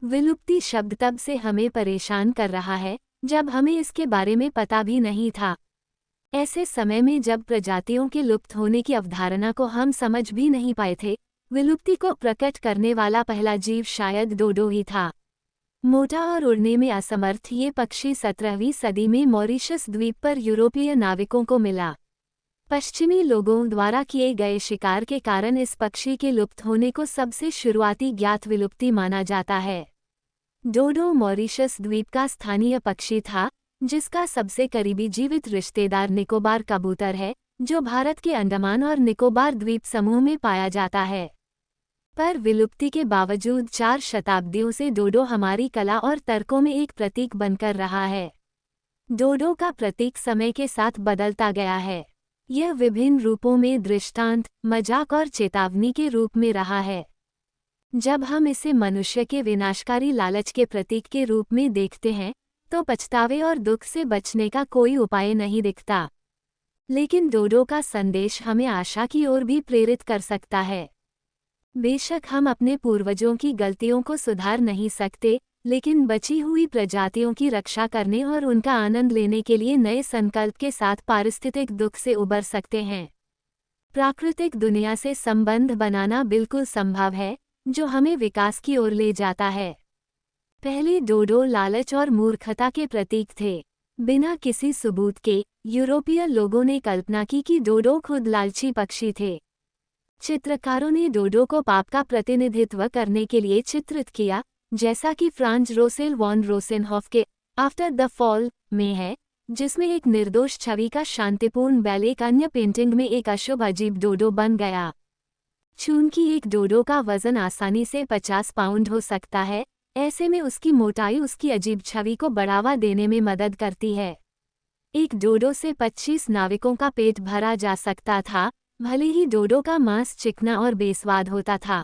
विलुप्ति शब्द तब से हमें परेशान कर रहा है जब हमें इसके बारे में पता भी नहीं था। ऐसे समय में जब प्रजातियों के लुप्त होने की अवधारणा को हम समझ भी नहीं पाए थे, विलुप्ति को प्रकट करने वाला पहला जीव शायद डोडो ही था। मोटा और उड़ने में असमर्थ ये पक्षी 17वीं सदी में मॉरिशस द्वीप पर यूरोपीय नाविकों को मिला। पश्चिमी लोगों द्वारा किए गए शिकार के कारण इस पक्षी के लुप्त होने को सबसे शुरुआती ज्ञात विलुप्ति माना जाता है। डोडो मॉरिशस द्वीप का स्थानीय पक्षी था, जिसका सबसे करीबी जीवित रिश्तेदार निकोबार कबूतर है, जो भारत के अंडमान और निकोबार द्वीप समूह में पाया जाता है। पर विलुप्ति के बावजूद 4 शताब्दियों से डोडो हमारी कला और तर्कों में एक प्रतीक बनकर रहा है। डोडो का प्रतीक समय के साथ बदलता गया है। यह विभिन्न रूपों में दृष्टांत, मजाक और चेतावनी के रूप में रहा है। जब हम इसे मनुष्य के विनाशकारी लालच के प्रतीक के रूप में देखते हैं, तो पछतावे और दुख से बचने का कोई उपाय नहीं दिखता। लेकिन डोडो का संदेश हमें आशा की ओर भी प्रेरित कर सकता है। बेशक हम अपने पूर्वजों की गलतियों को सुधार नहीं सकते, लेकिन बची हुई प्रजातियों की रक्षा करने और उनका आनंद लेने के लिए नए संकल्प के साथ पारिस्थितिक दुख से उबर सकते हैं। प्राकृतिक दुनिया से संबंध बनाना बिल्कुल संभव है, जो हमें विकास की ओर ले जाता है। पहले डोडो लालच और मूर्खता के प्रतीक थे। बिना किसी सबूत के यूरोपीय लोगों ने कल्पना की कि डोडो खुद लालची पक्षी थे। चित्रकारों ने डोडो को पाप का प्रतिनिधित्व करने के लिए चित्रित किया, जैसा कि फ्रांज रोसेल वॉन रोसेनहॉफ के आफ्टर द फॉल में है, जिसमें एक निर्दोष छवि का शांतिपूर्ण बैल एक अन्य पेंटिंग में एक अशुभ अजीब डोडो बन गया। चूंकि एक डोडो का वजन आसानी से 50 पाउंड हो सकता है, ऐसे में उसकी मोटाई उसकी अजीब छवि को बढ़ावा देने में मदद करती है। एक डोडो से 25 नाविकों का पेट भरा जा सकता था, भले ही डोडो का मांस चिकना और बेस्वाद होता था।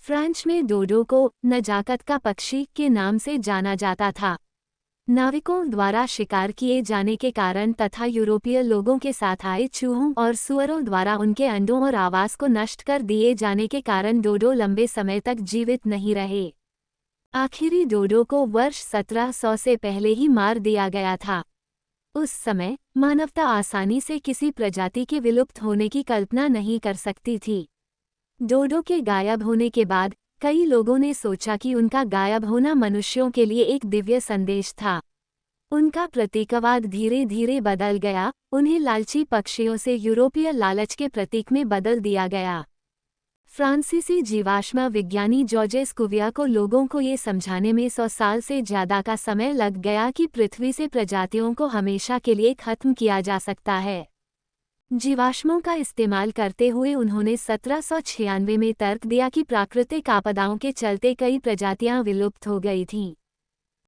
फ्रांस में डोडो को नजाकत का पक्षी के नाम से जाना जाता था। नाविकों द्वारा शिकार किए जाने के कारण तथा यूरोपीय लोगों के साथ आए चूहों और सुअरों द्वारा उनके अंडों और आवास को नष्ट कर दिए जाने के कारण डोडो लंबे समय तक जीवित नहीं रहे। आखिरी डोडो को वर्ष 1700 से पहले ही मार दिया गया था। उस समय मानवता आसानी से किसी प्रजाति के विलुप्त होने की कल्पना नहीं कर सकती थी। डोडो के गायब होने के बाद कई लोगों ने सोचा कि उनका गायब होना मनुष्यों के लिए एक दिव्य संदेश था। उनका प्रतीकवाद धीरे धीरे बदल गया, उन्हें लालची पक्षियों से यूरोपीय लालच के प्रतीक में बदल दिया गया। फ्रांसीसी जीवाश्म विज्ञानी जॉर्जेस कुविया को लोगों को ये समझाने में 100 साल से ज्यादा का समय लग गया कि पृथ्वी से प्रजातियों को हमेशा के लिए खत्म किया जा सकता है। जीवाश्मों का इस्तेमाल करते हुए उन्होंने 1796 में तर्क दिया कि प्राकृतिक आपदाओं के चलते कई प्रजातियां विलुप्त हो गई थीं।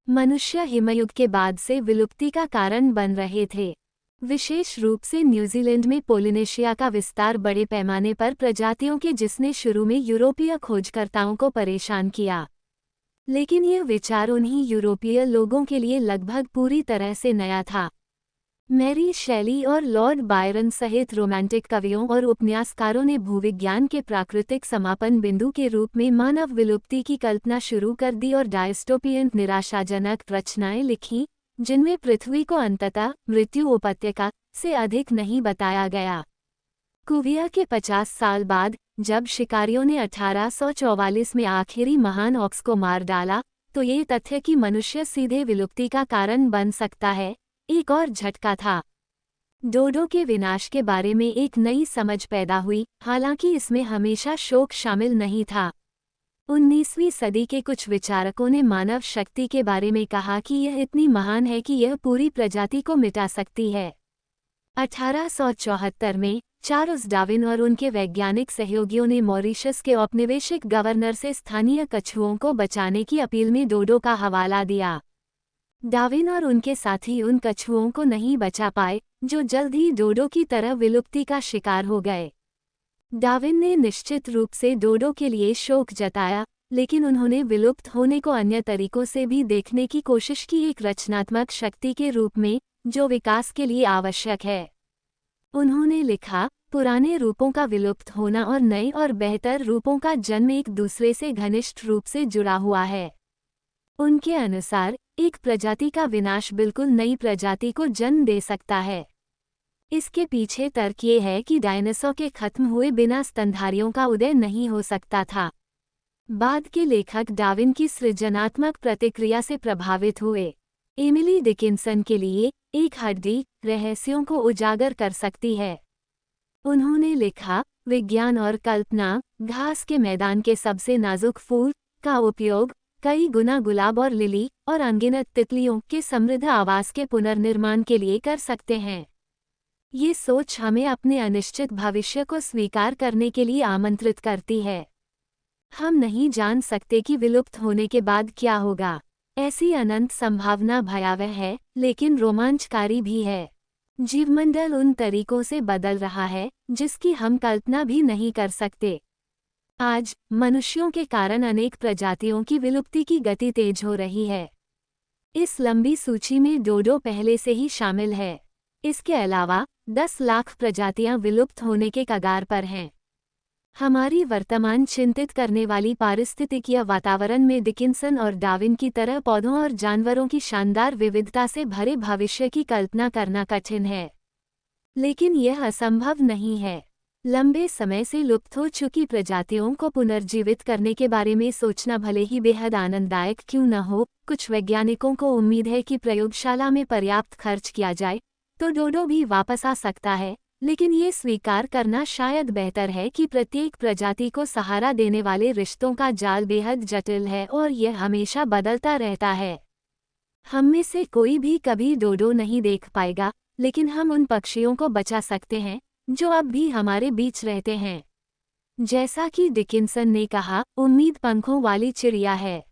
मनुष्य हिमयुग के बाद से विलुप्ति का कारण बन रहे थे। विशेष रूप से न्यूजीलैंड में पोलिनेशिया का विस्तार बड़े पैमाने पर प्रजातियों के जिसने शुरू में यूरोपीय खोजकर्ताओं को परेशान किया। लेकिन यह विचार उन्हीं यूरोपीय लोगों के लिए लगभग पूरी तरह से नया था। मैरी शैली और लॉर्ड बायरन सहित रोमांटिक कवियों और उपन्यासकारों ने भूविज्ञान के प्राकृतिक समापन बिंदु के रूप में मानव विलुप्ति की कल्पना शुरू कर दी और डायस्टोपियन निराशाजनक रचनाएं लिखीं, जिनमें पृथ्वी को अंततः मृत्यु उपत्यका से अधिक नहीं बताया गया। कुविया के 50 साल बाद जब शिकारियों ने 1844 में आखिरी महान ऑक्स को मार डाला, तो ये तथ्य कि मनुष्य सीधे विलुप्ति का कारण बन सकता है, एक और झटका था। डोडो के विनाश के बारे में एक नई समझ पैदा हुई, हालांकि इसमें हमेशा शोक शामिल नहीं था। 19वीं सदी के कुछ विचारकों ने मानव शक्ति के बारे में कहा कि यह इतनी महान है कि यह पूरी प्रजाति को मिटा सकती है। 1874 में चार्ल्स डार्विन और उनके वैज्ञानिक सहयोगियों ने मॉरिशस के औपनिवेशिक गवर्नर से स्थानीय कछुओं को बचाने की अपील में डोडो का हवाला दिया। डार्विन और उनके साथी उन कछुओं को नहीं बचा पाए, जो जल्द ही डोडो की तरह विलुप्ति का शिकार हो गए। डार्विन ने निश्चित रूप से डोडो के लिए शोक जताया, लेकिन उन्होंने विलुप्त होने को अन्य तरीकों से भी देखने की कोशिश की, एक रचनात्मक शक्ति के रूप में जो विकास के लिए आवश्यक है। उन्होंने लिखा, पुराने रूपों का विलुप्त होना और नए और बेहतर रूपों का जन्म एक दूसरे से घनिष्ठ रूप से जुड़ा हुआ है। उनके अनुसार एक प्रजाति का विनाश बिल्कुल नई प्रजाति को जन्म दे सकता है। इसके पीछे तर्क ये है कि डायनासोर के खत्म हुए बिना स्तनधारियों का उदय नहीं हो सकता था। बाद के लेखक डार्विन की सृजनात्मक प्रतिक्रिया से प्रभावित हुए। एमिली डिकिंसन के लिए एक हड्डी रहस्यों को उजागर कर सकती है। उन्होंने लिखा, विज्ञान और कल्पना, घास के मैदान के सबसे नाजुक फूल का उपयोग कई गुना गुलाब और लिली और अनगिनत तितलियों के समृद्ध आवास के पुनर्निर्माण के लिए कर सकते हैं। ये सोच हमें अपने अनिश्चित भविष्य को स्वीकार करने के लिए आमंत्रित करती है। हम नहीं जान सकते कि विलुप्त होने के बाद क्या होगा। ऐसी अनंत संभावना भयावह है, लेकिन रोमांचकारी भी है। जीवमंडल उन तरीकों से बदल रहा है जिसकी हम कल्पना भी नहीं कर सकते। आज मनुष्यों के कारण अनेक प्रजातियों की विलुप्ति की गति तेज हो रही है। इस लंबी सूची में डोडो पहले से ही शामिल है। इसके अलावा 10 लाख प्रजातियां विलुप्त होने के कगार पर हैं। हमारी वर्तमान चिंतित करने वाली पारिस्थितिकीय वातावरण में डिकिंसन और डार्विन की तरह पौधों और जानवरों की शानदार विविधता से भरे भविष्य की कल्पना करना कठिन है, लेकिन यह असंभव नहीं है। लंबे समय से लुप्त हो चुकी प्रजातियों को पुनर्जीवित करने के बारे में सोचना भले ही बेहद आनंददायक क्यों न हो, कुछ वैज्ञानिकों को उम्मीद है कि प्रयोगशाला में पर्याप्त खर्च किया जाए तो डोडो भी वापस आ सकता है, लेकिन ये स्वीकार करना शायद बेहतर है कि प्रत्येक प्रजाति को सहारा देने वाले रिश्तों का जाल बेहद जटिल है और यह हमेशा बदलता रहता है। हम में से कोई भी कभी डोडो नहीं देख पाएगा, लेकिन हम उन पक्षियों को बचा सकते हैं जो अब भी हमारे बीच रहते हैं। जैसा कि डिकिंसन ने कहा, उम्मीद पंखों वाली चिड़िया है।